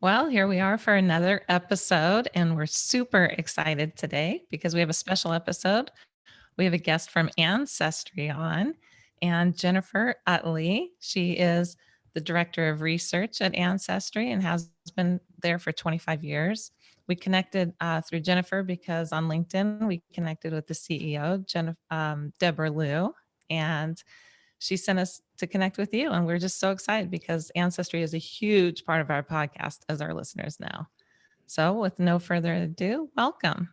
Well, here we are for another episode, and we're super excited today because we have a special episode. We have a guest from Ancestry on, and Jennifer Utley. She is the director of research at Ancestry and has been there for 25 years. We connected through Jennifer because on LinkedIn we connected with the CEO, Deborah Liu, and she sent us to connect with you. And we're just so excited because Ancestry is a huge part of our podcast, as our listeners know. So, with no further ado, welcome.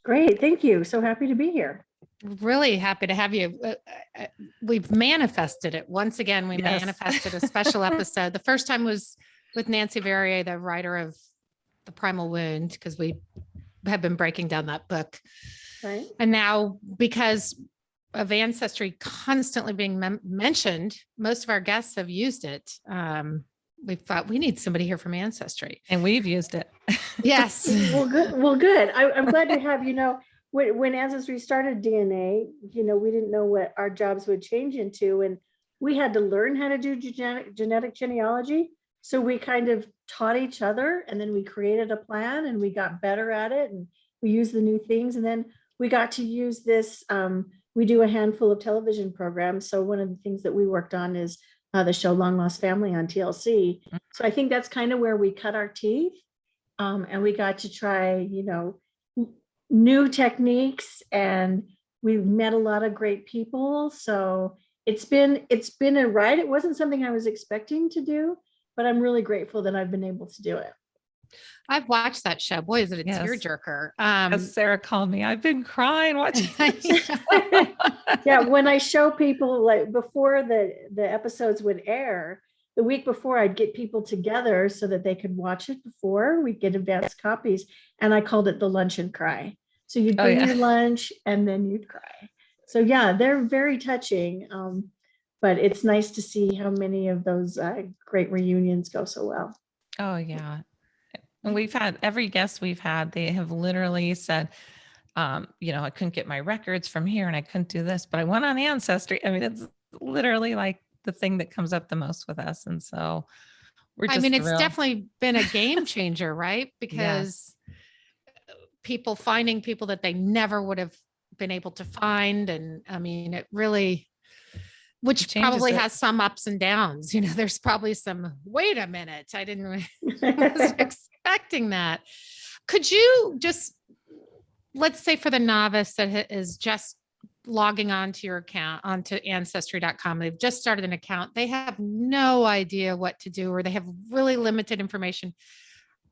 Great. Thank you. So happy to be here. Really happy to have you. We've manifested it. Once again, we Yes. manifested a special episode. The first time was with Nancy Verrier, the writer of The Primal Wound, because we have been breaking down that book. Right. And now, because of Ancestry constantly being mentioned, most of our guests have used it. We thought we need somebody here from Ancestry. And we've used it. Yes. Well, good. Well, good. I'm glad to have, when Ancestry started DNA, we didn't know what our jobs would change into, and we had to learn how to do genetic genealogy. So we kind of taught each other, and then we created a plan and we got better at it, and we used the new things. And then we got to use this. We do a handful of television programs. So one of the things that we worked on is the show Long Lost Family on TLC. So I think that's kind of where we cut our teeth. And we got to try, new techniques, and we've met a lot of great people. So it's been a ride. It wasn't something I was expecting to do, but I'm really grateful that I've been able to do it. I've watched that show. Boy, is it a Yes. tearjerker. As Sarah called me, I've been crying watching. Yeah, when I show people, like before the episodes would air, the week before I'd get people together so that they could watch it before. We'd get advanced copies, and I called it the lunch and cry. So you'd bring your lunch and then you'd cry. So yeah, they're very touching. But it's nice to see how many of those great reunions go so well. Oh, yeah. And we've had every guest we've had, they have literally said, I couldn't get my records from here and I couldn't do this, but I went on Ancestry. I mean, it's literally like the thing that comes up the most with us. And so we're just it's definitely been a game changer, right? Because people finding people that they never would have been able to find. And I mean, it really, which probably has some ups and downs. There's probably some, wait a minute, I was expecting that. Could you just, let's say for the novice that is just logging onto your account, onto ancestry.com, they've just started an account, they have no idea what to do, or they have really limited information.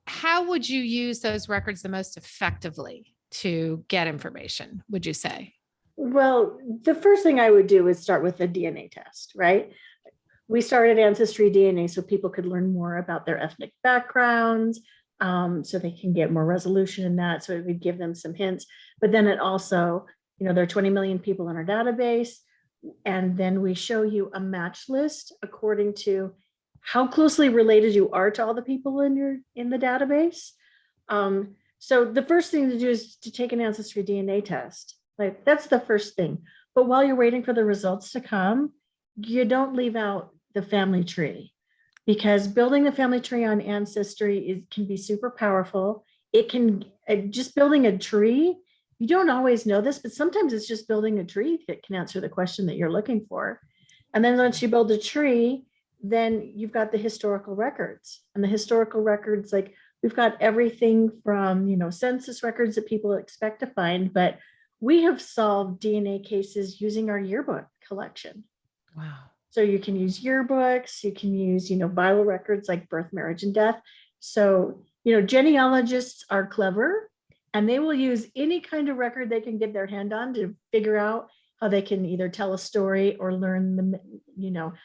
How would you use those records the most effectively to get information, would you say? Well, the first thing I would do is start with a DNA test, right? We started Ancestry DNA so people could learn more about their ethnic backgrounds, so they can get more resolution in that. So it would give them some hints. But then it also, there are 20 million people in our database. And then we show you a match list according to how closely related you are to all the people in the database. So the first thing to do is to take an Ancestry DNA test. Like, that's the first thing. But while you're waiting for the results to come, you don't leave out the family tree, because building the family tree on Ancestry can be super powerful. It can, just building a tree, you don't always know this, but sometimes it's just building a tree that can answer the question that you're looking for. And then once you build a tree, then you've got the historical records. And the historical records, like, we've got everything from, census records that people expect to find, but we have solved DNA cases using our yearbook collection. Wow. So you can use yearbooks, you can use, vital records like birth, marriage, and death. So, genealogists are clever, and they will use any kind of record they can get their hand on to figure out how they can either tell a story or learn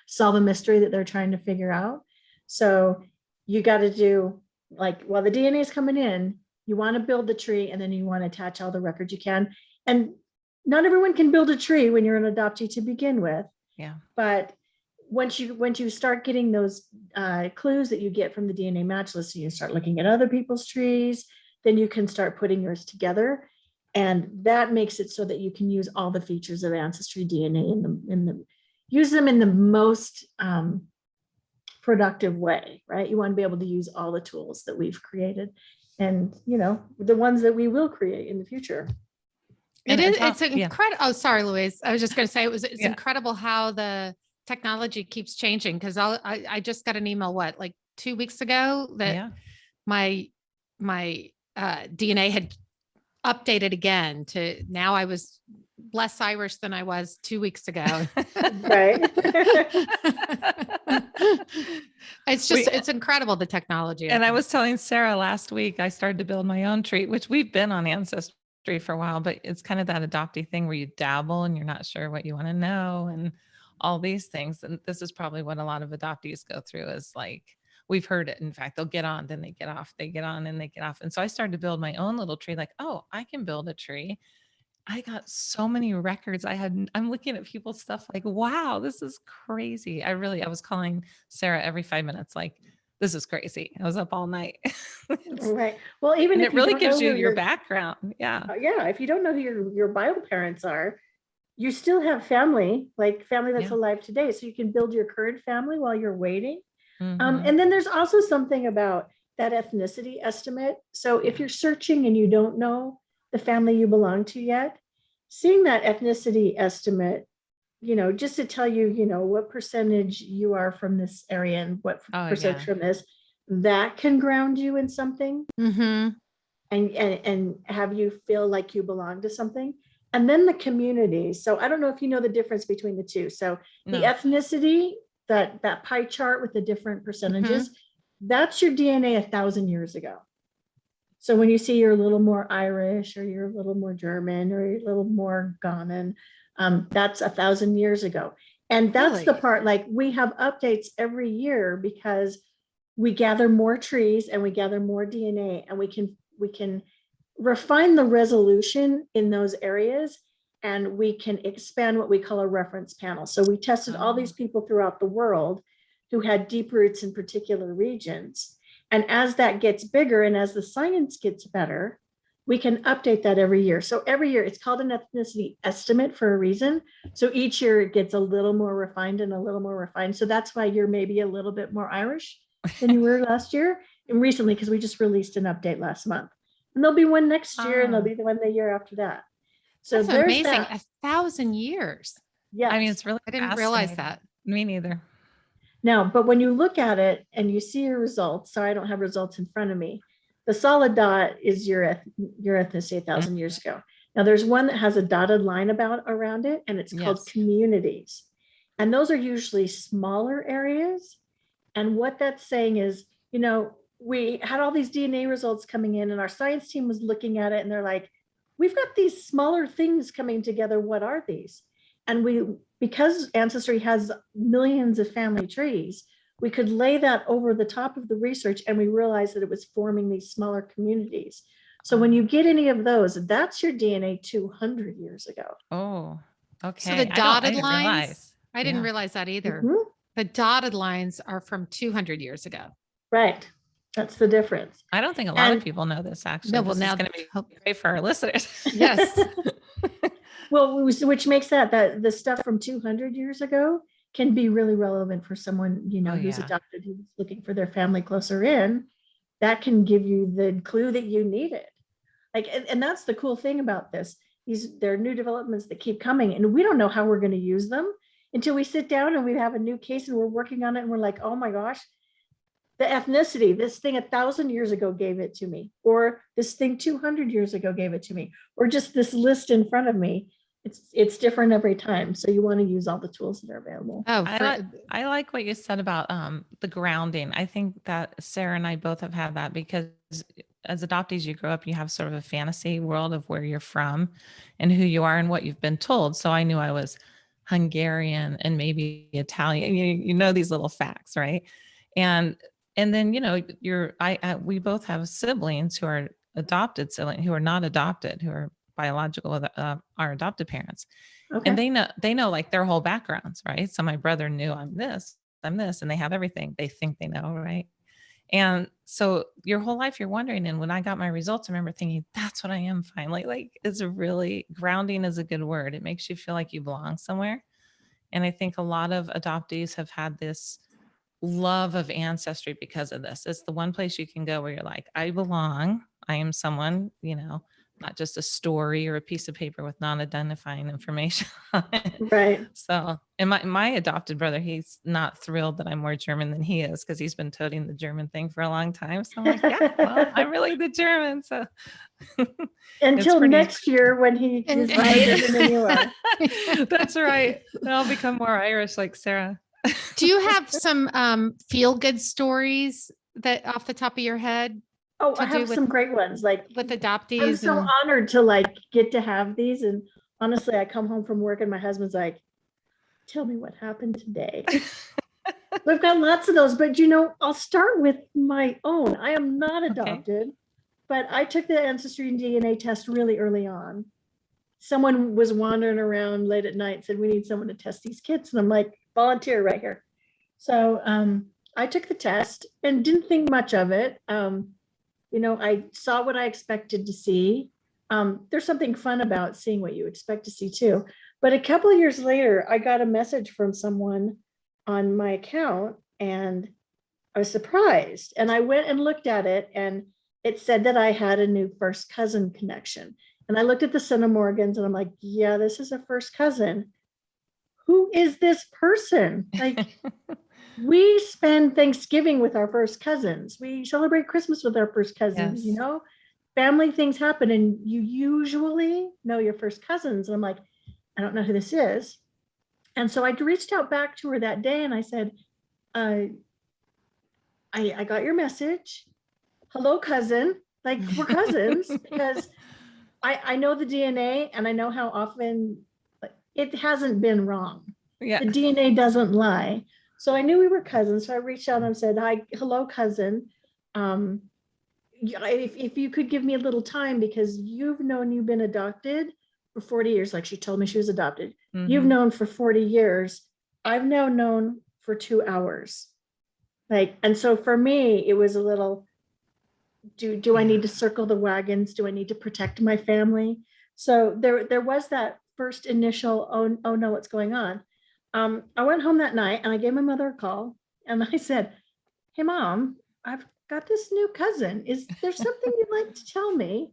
solve a mystery that they're trying to figure out. So you got to do, like, while the DNA is coming in, you want to build the tree, and then you want to attach all the records you can. And not everyone can build a tree when you're an adoptee to begin with. Yeah. But once you start getting those clues that you get from the DNA match list, you start looking at other people's trees, then you can start putting yours together. And that makes it so that you can use all the features of Ancestry DNA use them in the most productive way, right? You want to be able to use all the tools that we've created and, you know, the ones that we will create in the future. It And is. Tom- It's incredible. Oh, sorry, Louise. I was just going to say it's Yeah. incredible how the technology keeps changing. Because I just got an email like 2 weeks ago that Yeah. my DNA had updated again to now I was less Irish than I was 2 weeks ago. Right. It's incredible, the technology. And I was telling Sarah last week, I started to build my own tree, which we've been on Ancestry for a while, but it's kind of that adoptee thing where you dabble and you're not sure what you want to know and all these things. And this is probably what a lot of adoptees go through is like, we've heard it. In fact, they'll get on, then they get off, they get on and they get off. And so I started to build my own little tree, like, oh, I can build a tree. I got so many records. I'm looking at people's stuff like, wow, this is crazy. I was calling Sarah every 5 minutes, like, this is crazy. I was up all night. Right. Well, even if it really you don't gives know you who your background. Yeah. Yeah, if you don't know who your bio parents are, you still have family, like family that's Yeah. alive today. So you can build your current family while you're waiting. Mhm. And then there's also something about that ethnicity estimate. So if you're searching and you don't know the family you belong to yet, seeing that ethnicity estimate, you know, just to tell you, you know, what percentage you are from this area and what Oh, percent yeah. from this, that can ground you in something Mm-hmm. and have you feel like you belong to something. And then the community. So I don't know if you know the difference between the two. So the No. ethnicity, that pie chart with the different percentages, that's your DNA 1,000 years ago. So when you see you're a little more Irish or you're a little more German or you're a little more Ghanaian, that's 1,000 years ago. And that's the Really? part, like we have updates every year because we gather more trees and we gather more DNA and we can refine the resolution in those areas and we can expand what we call a reference panel. So we tested all these people throughout the world who had deep roots in particular regions. And as that gets bigger and as the science gets better, we can update that every year. So every year it's called an ethnicity estimate for a reason. So each year it gets a little more refined and a little more refined. So that's why you're maybe a little bit more Irish than you were last year and recently, because we just released an update last month. And there'll be one next year and there'll be the one the year after that. So That's there's amazing. that. 1,000 years. Yes. I mean, it's really I didn't realize fascinating. that. Me neither. Now, but when you look at it and you see your results, so I don't have results in front of me, the solid dot is your ethnicity 1,000 years ago. Now there's one that has a dotted line around it and it's called Yes. communities. And those are usually smaller areas. And what that's saying is, you know, we had all these DNA results coming in and our science team was looking at it and they're like, we've got these smaller things coming together. What are these? And because Ancestry has millions of family trees, we could lay that over the top of the research and we realized that it was forming these smaller communities. So when you get any of those, that's your DNA 200 years ago. Oh, okay. So the I dotted didn't lines, realize. I didn't Yeah. realize that either. Mhm. The dotted lines are from 200 years ago. Right. That's the difference. I don't think a lot And- of people know this actually. No, well, This is now- going to be great for our listeners. Yes. Well, which makes that the stuff from 200 years ago can be really relevant for someone, you know, Oh, who's yeah. adopted, who's looking for their family closer in. That can give you the clue that you needed. Like, and that's the cool thing about this. There are new developments that keep coming, and we don't know how we're going to use them until we sit down and we have a new case and we're working on it, and we're like, oh my gosh, the ethnicity, this thing 1,000 years ago gave it to me, or this thing 200 years ago gave it to me, or just this list in front of me. It's different every time. So you want to use all the tools that are available. Oh, I like what you said about the grounding. I think that Sarah and I both have had that because as adoptees, you grow up, you have sort of a fantasy world of where you're from and who you are and what you've been told. So I knew I was Hungarian and maybe Italian. You know these little facts, right? And then we both have siblings who are adopted siblings who are not adopted, who are biological with our adopted parents. Okay. And they know like their whole backgrounds, right? So my brother knew I'm this, and they have everything. They think they know, right? And so your whole life you're wondering. And when I got my results, I remember thinking, that's what I am finally. Like, it's a really grounding is a good word. It makes you feel like you belong somewhere. And I think a lot of adoptees have had this love of Ancestry because of this. It's the one place you can go where you're like, I belong. I am someone, not just a story or a piece of paper with non-identifying information on it. Right. So, and my adopted brother, he's not thrilled that I'm more German than he is because he's been toting the German thing for a long time. So I'm like, yeah, well, I'm really the German. So Until pretty- next year when he is more German than you are. That's right. I'll become more Irish like Sarah. Do you have some feel good stories that off the top of your head Oh, to I do have with- some great ones. Like with I'm adoptees? so honored to get to have these. And honestly, I come home from work and my husband's like, tell me what happened today. We've got lots of those, but I'll start with my own. I am not adopted, but I took the Ancestry and DNA test really early on. Someone was wandering around late at night, said, we need someone to test these kids. And I'm like, volunteer right here. So I took the test and didn't think much of it. I saw what I expected to see. There's something fun about seeing what you expect to see too. But a couple of years later, I got a message from someone on my account and I was surprised. And I went and looked at it and it said that I had a new first cousin connection. And I looked at the Centimorgans and I'm like, yeah, this is a first cousin. Who is this person? We spend Thanksgiving with our first cousins. We celebrate Christmas with our first cousins, Yes. family things happen and you usually know your first cousins. And I'm like, I don't know who this is. And so I reached out back to her that day and I said, I got your message. Hello, cousin. We're cousins because I know the DNA and I know how often it hasn't been wrong. Yeah. The DNA doesn't lie. So I knew we were cousins. So I reached out and said, hi, hello, cousin. If you could give me a little time because you've been adopted for 40 years, like she told me she was adopted. You've known for 40 years. I've now known for 2 hours. And so for me, it was a little, do I need to circle the wagons? Do I need to protect my family? So there was that first initial, oh no, what's going on? I went home that night and I gave my mother a call and I said, hey mom, I've got this new cousin. Is there something you'd like to tell me?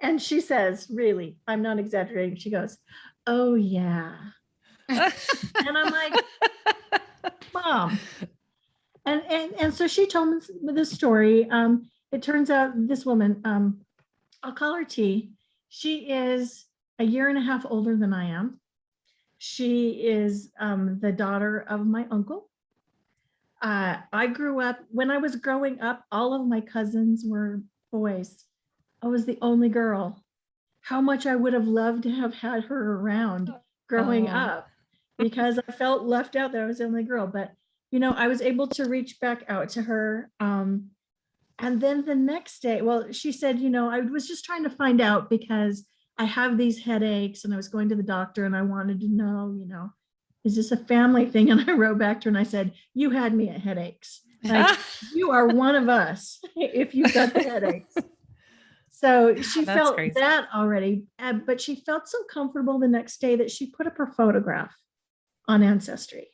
And she says, really, I'm not exaggerating. She goes, oh yeah. And I'm like, mom. And so she told me this story. It turns out this woman, I'll call her T. She is a year and a half older than I am. She is the daughter of my uncle. I grew up, when I was growing up, all of my cousins were boys. I was the only girl. How much I would have loved to have had her around growing up because I felt left out that I was the only girl. But, I was able to reach back out to her. And then the next day, well, she said, I was just trying to find out because I have these headaches and I was going to the doctor and I wanted to know, is this a family thing? And I wrote back to her and I said, you had me at headaches. You are one of us if you've got the headaches. So she felt crazy. That already, but she felt so comfortable the next day that she put up her photograph on Ancestry.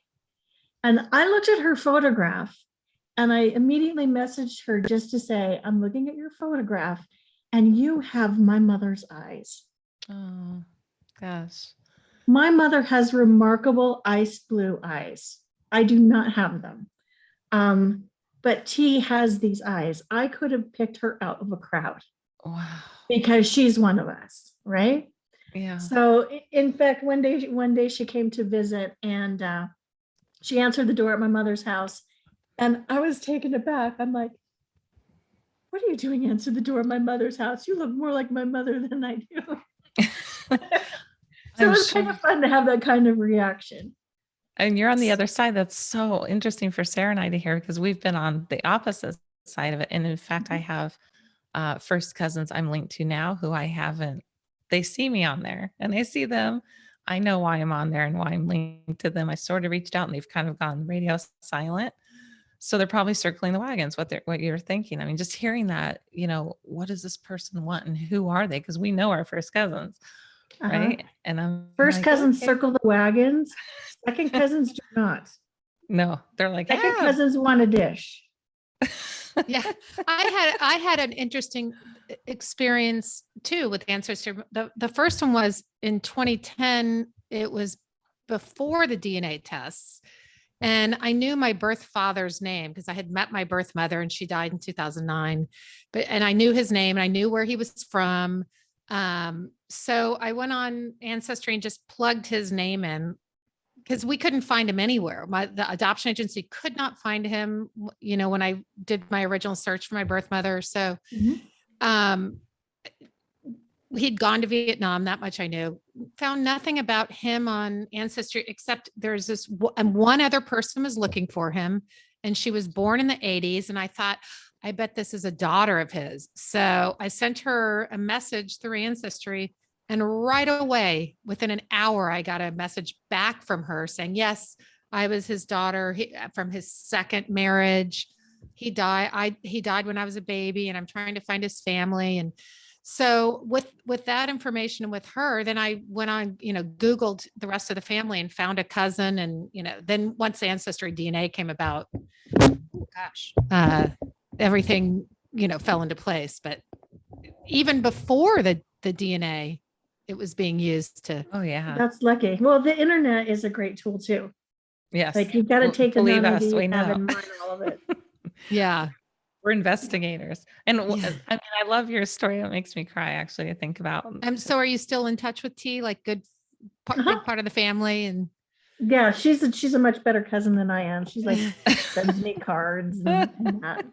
And I looked at her photograph and I immediately messaged her just to say, I'm looking at your photograph and you have my mother's eyes. Oh, gosh. My mother has remarkable ice blue eyes. I do not have them. But T has these eyes. I could have picked her out of a crowd. Wow. Because she's one of us, right? Yeah. So in fact, one day she came to visit and she answered the door at my mother's house. And I was taken aback. I'm like, what are you doing answer the door at my mother's house? You look more like my mother than I do. So it was kind of fun to have that kind of reaction. And you're on the other side. That's so interesting for Sarah and I to hear because we've been on the opposite side of it. And in fact, I have first cousins I'm linked to now who I haven't, they see me on there and they see them. I know why I'm on there and why I'm linked to them. I sort of reached out and they've kind of gone radio silent. So they're probably circling the wagons, what you're thinking. I mean, just hearing that, what does this person want and who are they? Because we know our first cousins, right? And I'm first cousins circle the wagons. Second cousins do not. No, they're like, Second ah. cousins want a dish. Yeah. I had an interesting experience too with Ancestry. The first one was in 2010. It was before the DNA tests. And I knew my birth father's name because I had met my birth mother and she died in 2009. And I knew his name and I knew where he was from. So I went on Ancestry and just plugged his name in because we couldn't find him anywhere. The adoption agency could not find him, when I did my original search for my birth mother. So he'd gone to Vietnam, that much I knew. Found nothing about him on Ancestry, except there's this one other person was looking for him, and she was born in the 80s. And I thought, I bet this is a daughter of his. So I sent her a message through Ancestry, and right away, within an hour, I got a message back from her saying, yes, I was his daughter from his second marriage. He died when I was a baby, and I'm trying to find his family. And so with that information and with her, then I went on, Googled the rest of the family and found a cousin. And, then once Ancestry DNA came about, everything, fell into place. But even before the DNA, it was being used to. Oh yeah. That's lucky. Well, the internet is a great tool too. Yes. Like you've got to take the Believe us, non-ID, we have know. in mind all of it. Yeah. We're investigators. And Yeah. I love your story. It makes me cry actually to think about. So are you still in touch with T? Like big part of the family? And yeah, she's a much better cousin than I am. She's like sends me cards and that.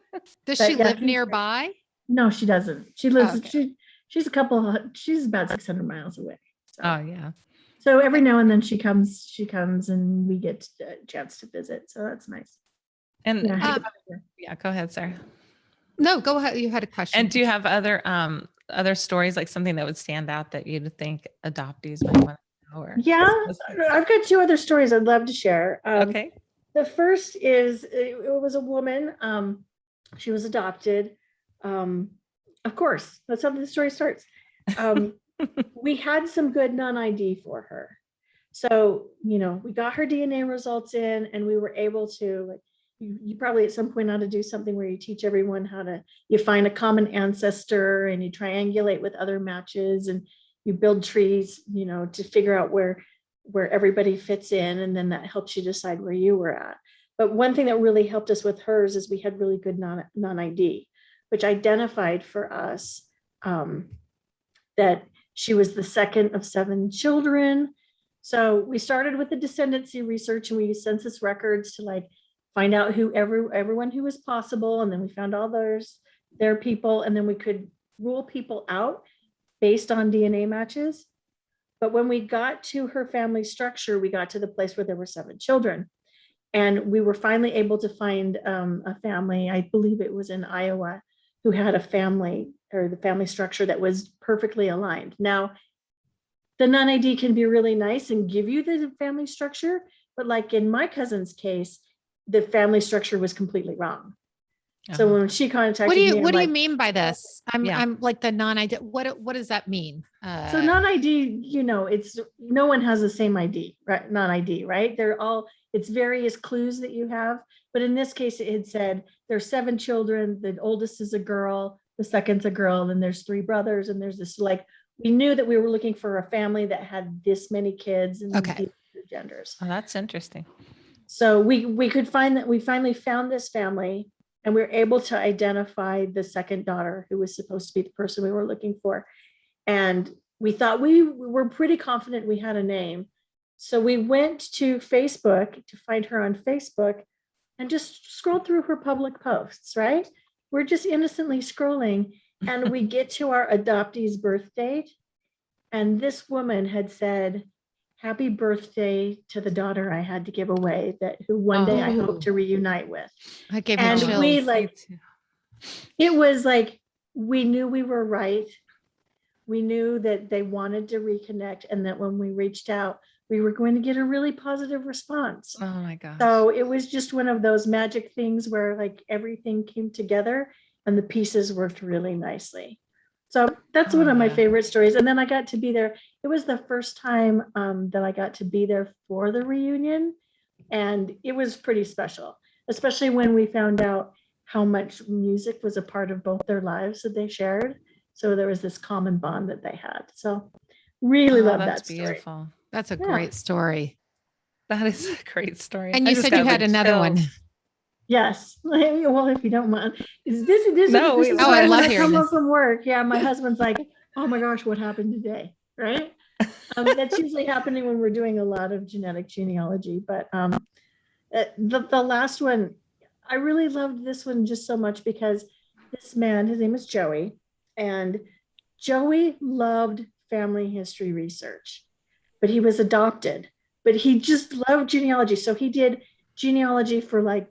Does But she live nearby? No, she doesn't. She lives, okay. she's about 600 miles away. So. Oh yeah. So every now and then she comes and we get a chance to visit. So that's nice. And Yeah, go ahead, Sarah. No, go ahead. You had a question. And do you have other stories, like something that would stand out that you'd think adoptees might want to know? Or yeah, I've got 2 other stories I'd love to share. Okay. The first is it was a woman. She was adopted. Of course, that's how the story starts. We had some good non-ID for her. So, we got her DNA results in and we were able to, like, you probably at some point ought to do something where you teach everyone you find a common ancestor and you triangulate with other matches and you build trees, to figure out where everybody fits in. And then that helps you decide where you were at. But one thing that really helped us with hers is we had really good non-ID, which identified for us that she was the second of 7 children. So we started with the descendancy research and we used census records to find out everyone who was possible. And then we found all their people, and then we could rule people out based on DNA matches. But when we got to her family structure, we got to the place where there were 7 children. And we were finally able to find a family, I believe it was in Iowa, who had a family, or the family structure that was perfectly aligned. Now, the non-ID can be really nice and give you the family structure, but like in my cousin's case, the family structure was completely wrong. So when she contacted me, what do you mean by this? I'm like the non-ID. What does that mean? So non-ID, it's no one has the same ID, right? Non-ID, right? It's various clues that you have. But in this case, it had said there's 7 children. The oldest is a girl. The second's a girl. Then there's 3 brothers. And there's this, we knew that we were looking for a family that had this many kids and these genders. Oh, that's interesting. So we could find that. We finally found this family and we were able to identify the second daughter who was supposed to be the person we were looking for. And we thought we were pretty confident we had a name. So we went to Facebook to find her on Facebook and just scrolled through her public posts, right? We're just innocently scrolling and we get to our adoptee's birth date. And this woman had said, "Happy birthday to the daughter I had to give away, who one day I hope to reunite with." I gave me And chills. it was like, we knew we were right. We knew that they wanted to reconnect and that when we reached out, we were going to get a really positive response. Oh my gosh. So it was just one of those magic things where everything came together and the pieces worked really nicely. So that's one of my favorite stories. And then I got to be there. It was the first time that I got to be there for the reunion, And it was pretty special, especially when we found out how much music was a part of both their lives that they shared. So there was this common bond that they had. So really Oh, love that's that story. beautiful. That's a Yeah. great story. That is a great story. And I you just said you got had the another one. chills. Yes. Well, if you don't mind. This No, is we Oh, why I when love I hearing come home this. from work, yeah, my husband's like, oh my gosh, what happened today? Right? That's usually happening when we're doing a lot of genetic genealogy. But the last one, I really loved this one just so much because this man, his name is Joey, and Joey loved family history research, but he was adopted, but he just loved genealogy. So he did genealogy for like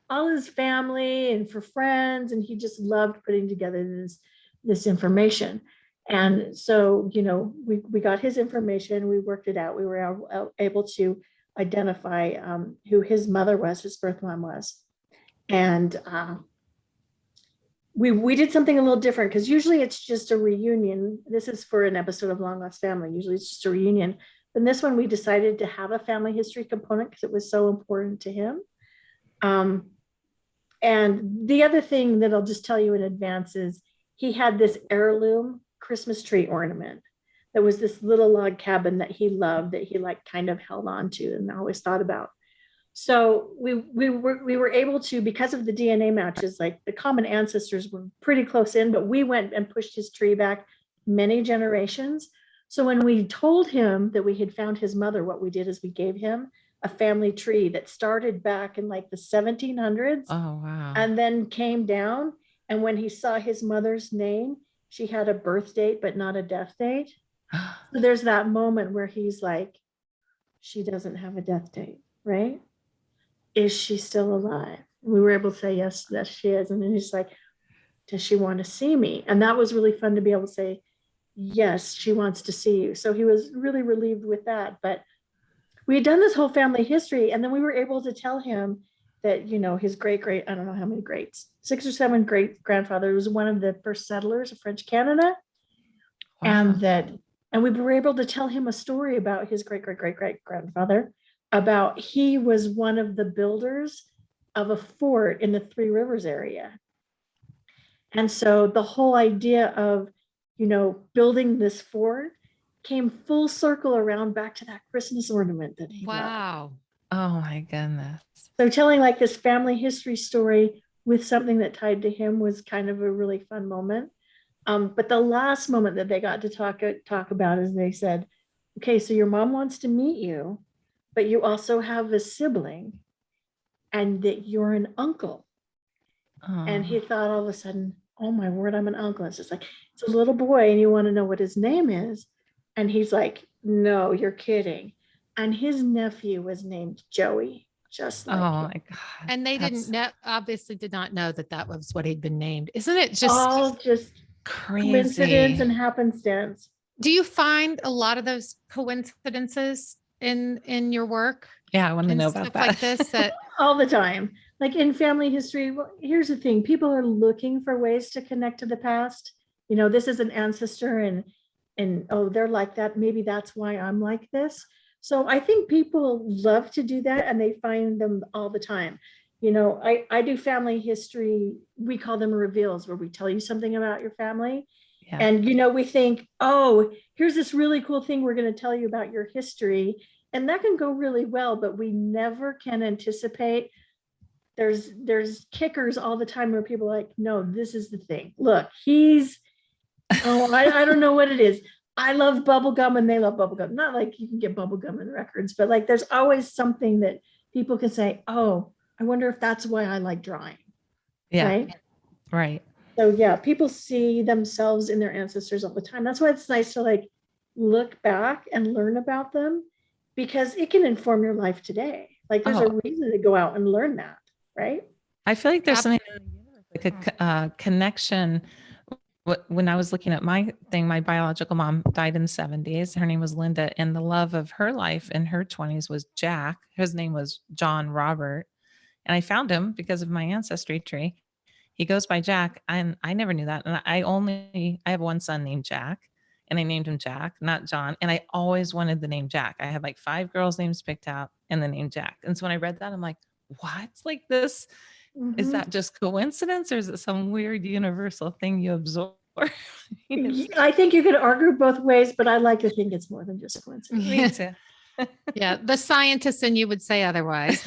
all his family and for friends, and he just loved putting together this information. And so, you know, we got his information, we worked it out, we were able to identify who his mother was, his birth mom was. And we did something a little different because usually it's just a reunion. This is for an episode of Long Lost Family. Usually it's just a reunion. But this one we decided to have a family history component because it was so important to him. And the other thing that I'll just tell you in advance is he had this heirloom Christmas tree ornament that was this little log cabin that he loved, that he like kind of held on to and always thought about. So we were able to, because of the DNA matches, like the common ancestors were pretty close in, but we went and pushed his tree back many generations. So when we told him that we had found his mother, what we did is we gave him a family tree that started back in like the 1700s. Oh, wow. And then came down. And when he saw his mother's name, she had a birth date, but not a death date. So there's that moment where he's like, she doesn't have a death date, right? Is she still alive? We were able to say, yes, that she is. And then he's like, does she want to see me? And that was really fun to be able to say, yes, she wants to see you. So he was really relieved with that. But we had done this whole family history, and then we were able to tell him that, you know, his great, I don't know how many greats, 6 or 7 great grandfather was one of the first settlers of French Canada. Wow. And we were able to tell him a story about his great grandfather, about he was one of the builders of a fort in the Three Rivers area. And so the whole idea of, you know, building this fort came full circle around back to that Christmas ornament that he Wow. loved. Oh my goodness. So telling like this family history story with something that tied to him was kind of a really fun moment. But the last moment that they got to talk about is they said, okay, so your mom wants to meet you, but you also have a sibling and that you're an uncle. Oh. And he thought all of a sudden, oh my word, I'm an uncle. It's just like, it's a little boy and you want to know what his name is. And he's like, no, you're kidding. And his nephew was named Joey, just like oh him. my God. And they That's didn't know, obviously did not know that that was what he'd been named. Isn't it just all just crazy. coincidence and happenstance. Do you find a lot of those coincidences in your work? Yeah, I want to and know stuff about that. like this that All the time. Like in family history, well, here's the thing, people are looking for ways to connect to the past. You know, this is an ancestor and oh, they're like that, maybe that's why I'm like this. So I think people love to do that and they find them all the time. You know, I do family history, we call them reveals, where we tell you something about your family. Yeah. And, you know, we think, oh, here's this really cool thing we're going to tell you about your history. And that can go really well, but we never can anticipate. There's kickers all the time where people are like, no, this is the thing. Look, he's, oh, I don't know what it is. I love bubble gum and they love bubble gum. Not like you can get bubble gum in records, but like there's always something that people can say, oh, I wonder if that's why I like drawing. Yeah. Right. Right. So yeah, people see themselves in their ancestors all the time. That's why it's nice to like look back and learn about them, because it can inform your life today. Like there's a reason to go out and learn that, right? I feel like there's something like a connection. When I was looking at my thing, my biological mom died in the 70s. Her name was Linda, and the love of her life in her 20s was Jack. His name was John Robert, and I found him because of my ancestry tree. He goes by Jack, and I never knew that. And I have one son named Jack, and I named him Jack, not John. And I always wanted the name Jack. I had like 5 girls' names picked out and the name Jack. And so when I read that, I'm like, what? Like this, is Mhm. that just coincidence or is it some weird universal thing you absorb? I think you could argue both ways, but I like to think it's more than just coincidence. Me too. Yeah, the scientists in you would say otherwise.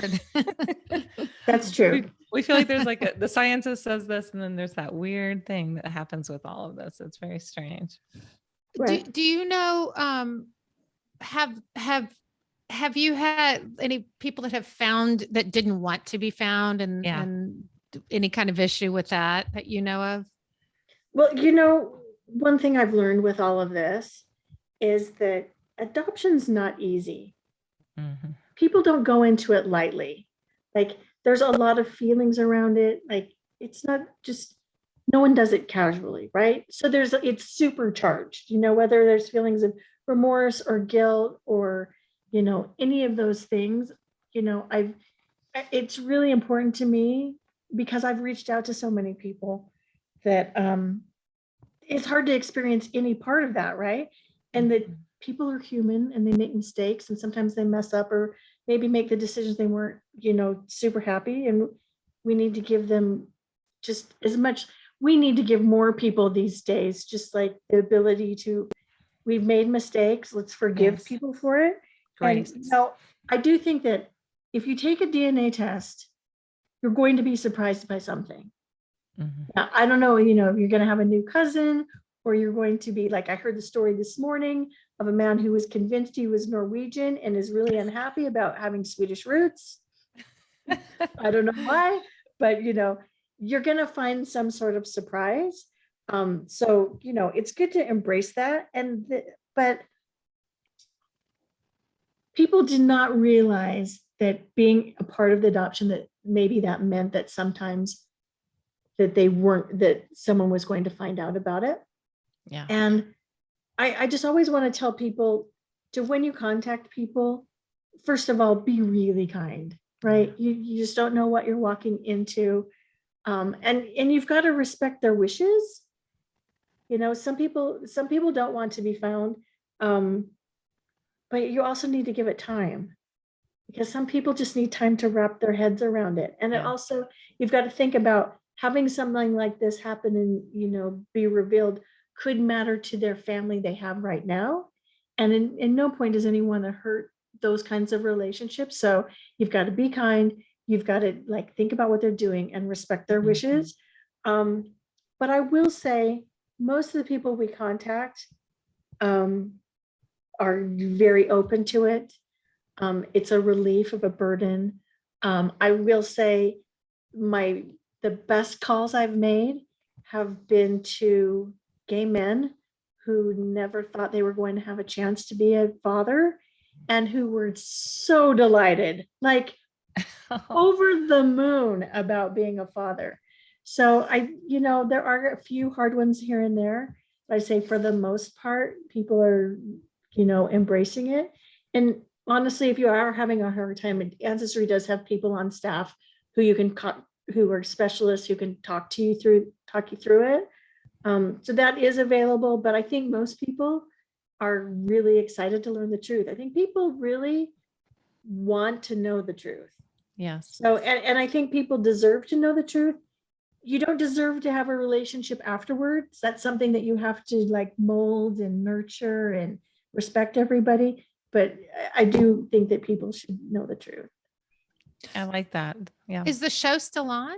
That's true. We feel like there's like the scientist says this, and then there's that weird thing that happens with all of this. It's very strange. Right. Do you know, have you had any people that have found that didn't want to be found Yeah. and any kind of issue with that you know of? Well, one thing I've learned with all of this is that adoption's not easy. Mhm. People don't go into it lightly. Like there's a lot of feelings around it. Like it's not just, no one does it casually, right? So it's supercharged, whether there's feelings of remorse or guilt or, any of those things, it's really important to me because I've reached out to so many people that it's hard to experience any part of that, right? And that people are human and they make mistakes and sometimes they mess up or maybe make the decisions they weren't, super happy. And we need to give them just as much, we need to give more people these days, just like the ability to, we've made mistakes, let's forgive Yes. people for it. Great. And I do think that if you take a DNA test, you're going to be surprised by something. Mhm. Now, I don't know, if you're going to have a new cousin or you're going to be like, I heard the story this morning of a man who was convinced he was Norwegian and is really unhappy about having Swedish roots. I don't know why, but you're going to find some sort of surprise. So, it's good to embrace that. But people did not realize that being a part of the adoption, that maybe that meant that sometimes that someone was going to find out about it. Yeah. And I just always want to tell people to, when you contact people, first of all, be really kind, right? You just don't know what you're walking into. And you've got to respect their wishes. Some people don't want to be found. But you also need to give it time because some people just need time to wrap their heads around it. And it Yeah. also, you've got to think about having something like this happen and, be revealed could matter to their family they have right now. And in no point does anyone want to hurt those kinds of relationships. So you've got to be kind. You've got to think about what they're doing and respect their wishes. But I will say most of the people we contact are very open to it. It's a relief of a burden. I will say the best calls I've made have been to gay men who never thought they were going to have a chance to be a father and who were so delighted, over the moon about being a father. So there are a few hard ones here and there, but I say for the most part, people are, embracing it. And honestly, if you are having a hard time, Ancestry does have people on staff who you can who are specialists who can talk you through it. So that is available, but I think most people are really excited to learn the truth. I think people really want to know the truth. Yes. So, and I think people deserve to know the truth. You don't deserve to have a relationship afterwards. That's something that you have to mold and nurture and respect everybody. But I do think that people should know the truth. I like that. Yeah. Is the show still on?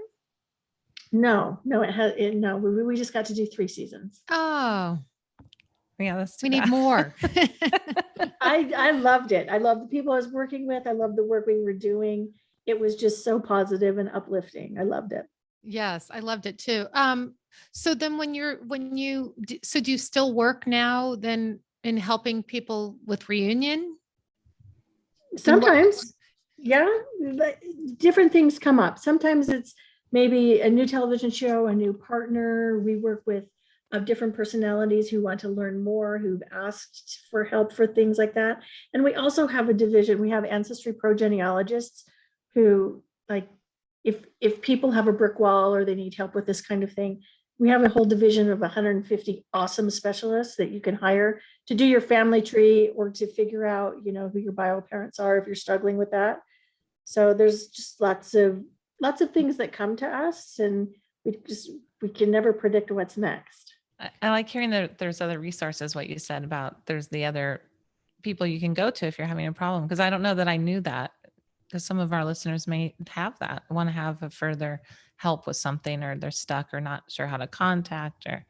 No, we just got to do 3 seasons. Oh, Yeah, that's we need more. I loved it. I love the people I was working with. I love the work we were doing. It was just so positive and uplifting. I loved it. Yes, I loved it too. So then do you still work now then in helping people with reunion? Sometimes, yeah, different things come up. Sometimes it's maybe a new television show, a new partner. We work with different personalities who want to learn more, who've asked for help for things like that. And we also have a division. We have ancestry progenealogists who if people have a brick wall or they need help with this kind of thing, we have a whole division of 150 awesome specialists that you can hire to do your family tree or to figure out, who your bio parents are if you're struggling with that. So there's just lots of things that come to us, and we can never predict what's next. I like hearing that there's other resources, what you said about there's the other people you can go to if you're having a problem. Because I don't know that I knew that, because some of our listeners may have that, want to have a further help with something, or they're stuck or not sure how to contact, or,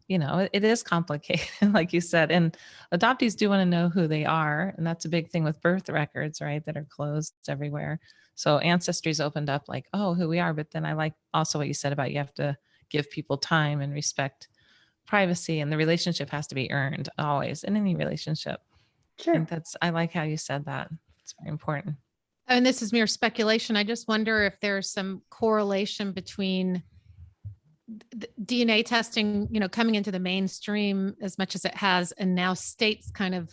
it is complicated, like you said. And adoptees do want to know who they are. And that's a big thing with birth records, right? That are closed everywhere. So Ancestry's opened up like, oh, who we are. But then I like also what you said about you have to give people time and respect privacy, and the relationship has to be earned always in any relationship. Sure. I think I like how you said that. It's very important. And this is mere speculation. I just wonder if there's some correlation between DNA testing, coming into the mainstream as much as it has, and now states kind of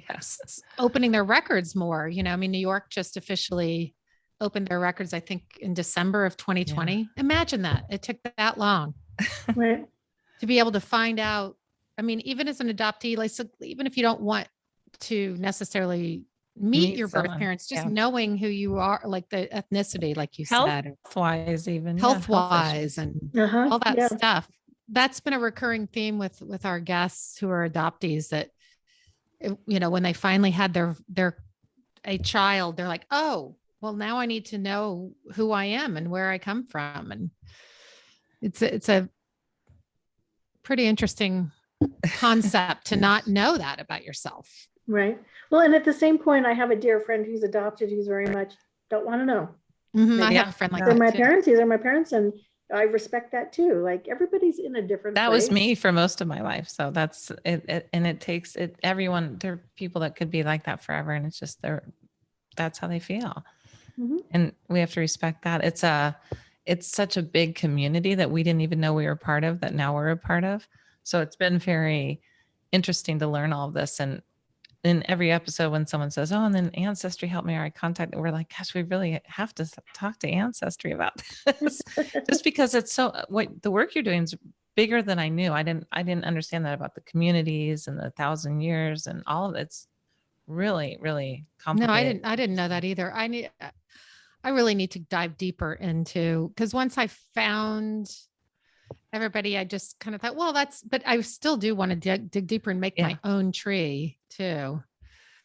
Yes, opening their records more. New York just officially opened their records, I think, in December of 2020. Yeah. Imagine that. It took that long. Right. To be able to find out. I mean, even as an adoptee, like, so even if you don't want to necessarly meet your birth parents, just knowing who you are, like the ethnicity, like you said, health-wise, even health-wise, and all that stuff. That's been a recurring theme with our guests who are adoptees, that, when they finally had a child, they're like, oh, well, now I need to know who I am and where I come from. And it's a pretty interesting concept to not know that about yourself. Right. Well, and at the same point, I have a dear friend who's adopted, who's very much don't want to know. Mm-hmm. I have a friend like that. These are my parents, and I respect that too. Like, everybody's in a different That place. was me for most of my life. So that's it. And it takes it. Everyone, there are people that could be like that forever, and it's just that's how they feel. Mm-hmm. And we have to respect that. It's such a big community that we didn't even know we were part of, that now we're a part of. So it's been very interesting to learn all of this. And in every episode, when someone says, oh, and then Ancestry helped me, or I contacted, we're like, gosh, we really have to talk to Ancestry about this. Just because it's what the work you're doing is bigger than I knew. I didn't understand that about the communities and the 1,000 years and all of it. It's really, really complicated. No, I didn't know that either. I really need to dive deeper into, because once I found everybody, I just kind of thought, well, but I still do want to dig deeper and make my own tree too.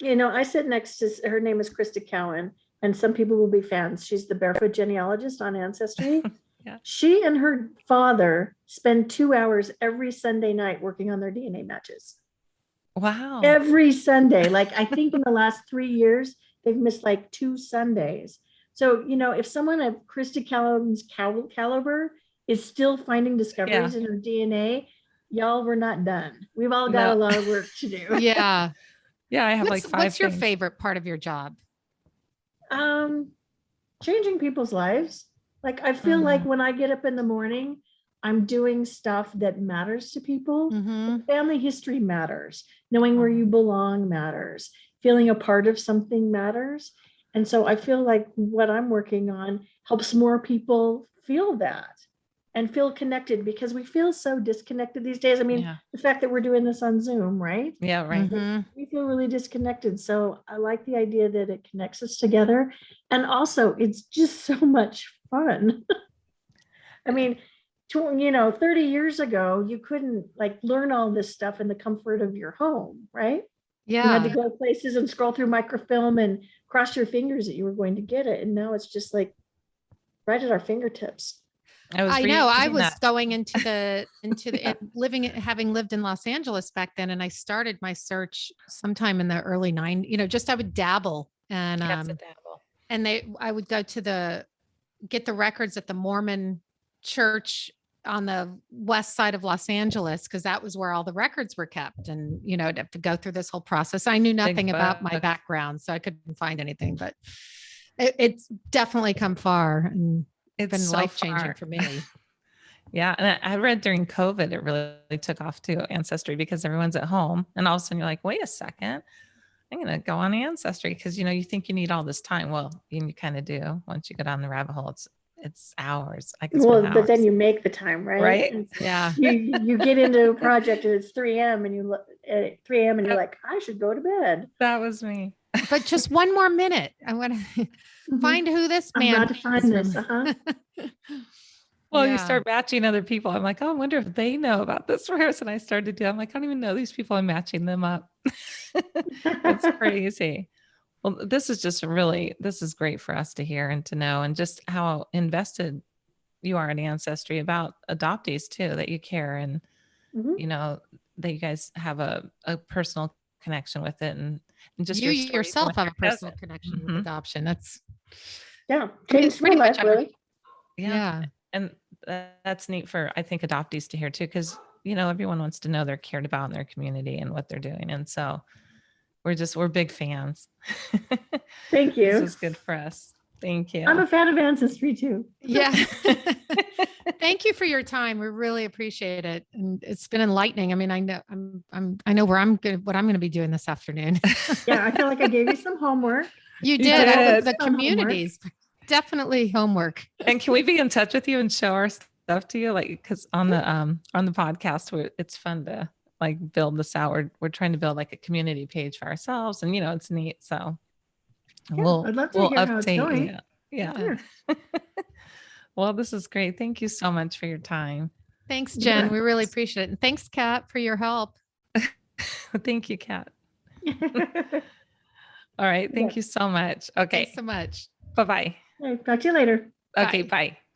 I sit next to, her name is Krista Cowan, and some people will be fans. She's the barefoot genealogist on Ancestry. Yeah. She and her father spend 2 hours every Sunday night working on their DNA matches. Wow. Every Sunday. Like, I think in the last 3 years, they've missed like 2 Sundays. So, if someone of Krista Cowan's caliber is still finding discoveries in her DNA, y'all, we're not done. We've all got a lot of work to do. Yeah. Yeah. I have like 5 What's your favorite part of your job? Changing people's lives. Like, I feel like when I get up in the morning, I'm doing stuff that matters to people. Mm-hmm. Family history matters. Knowing where you belong matters. Feeling a part of something matters. And so I feel like what I'm working on helps more people feel that and feel connected, because we feel so disconnected these days. I mean, the fact that we're doing this on Zoom, right? Yeah, right. Mm-hmm. We feel really disconnected. So I like the idea that it connects us together. And also, it's just so much fun. I mean, 30 years ago, you couldn't learn all this stuff in the comfort of your home, right? Yeah. You had to go places and scroll through microfilm and cross your fingers that you were going to get it. And now it's just right at our fingertips. I know. I was going into the having lived in Los Angeles back then, and I started my search sometime in the early 90s. Just I would dabble, and I would go to get the records at the Mormon church on the west side of Los Angeles, because that was where all the records were kept, and I'd have to go through this whole process. I knew nothing about my background, so I couldn't find anything, but it's definitely come far, and it's been so life-changing for me. Yeah. And I read during COVID, it really took off too, Ancestry, because everyone's at home, and all of a sudden you're like, wait a second, I'm going to go on Ancestry. Because, you think you need all this time. Well, you kind of do once you go down the rabbit hole. it's hours. I could spend Well, but then hours. you make the time, right? Right? And Yeah. you get into a project and it's 3 a.m. and you look at 3 a.m. and you're like, I should go to bed. That was me. But just one more minute. I want to Mhm. find who this I'm man about to find is. this. Uh-huh. Well, you Yeah. start matching other people. I'm like, oh, I wonder if they know about this person. I started to do. I'm like, I don't even know these people. I'm matching them up. It's crazy. Well, this is just really, this is great for us to hear and to know, and just how invested you are in Ancestry about adoptees too, that you care, and Mhm. you know that you guys have a personal connection with it, and just You your stories yourself with have your a personal cousin. connection with Mhm. adoption. That's Yeah. I mean, it's Changed my pretty life, much every, really. Yeah. And that's neat for, I think, adoptees to hear too, because everyone wants to know they're cared about in their community and what they're doing, and so we're big fans. Thank This you. is good for us. Thank I'm you. a fan of Ancestry too. yeah. Thank you for your time. We really appreciate it. And it's been enlightening. I mean, I know what I'm going to be doing this afternoon. Yeah, I feel like I gave you some homework. You You did. did. The communities, definitely homework. And can we be in touch with you and show our stuff to you? Like, because on the podcast, it's fun to like build this out. We're trying to build like a community page for ourselves, and it's neat. So Yeah, I'd love to we'll hear how it's update going. you. Yeah. Sure. Well, this is great. Thank you so much for your time. Thanks, Yeah. Jen. We really appreciate it. And thanks, Kat, for your help. Thank you, Kat. All right. Thank you so much. Okay. Thanks so much. Bye-bye. Okay, talk to you later. Okay. Bye. Bye.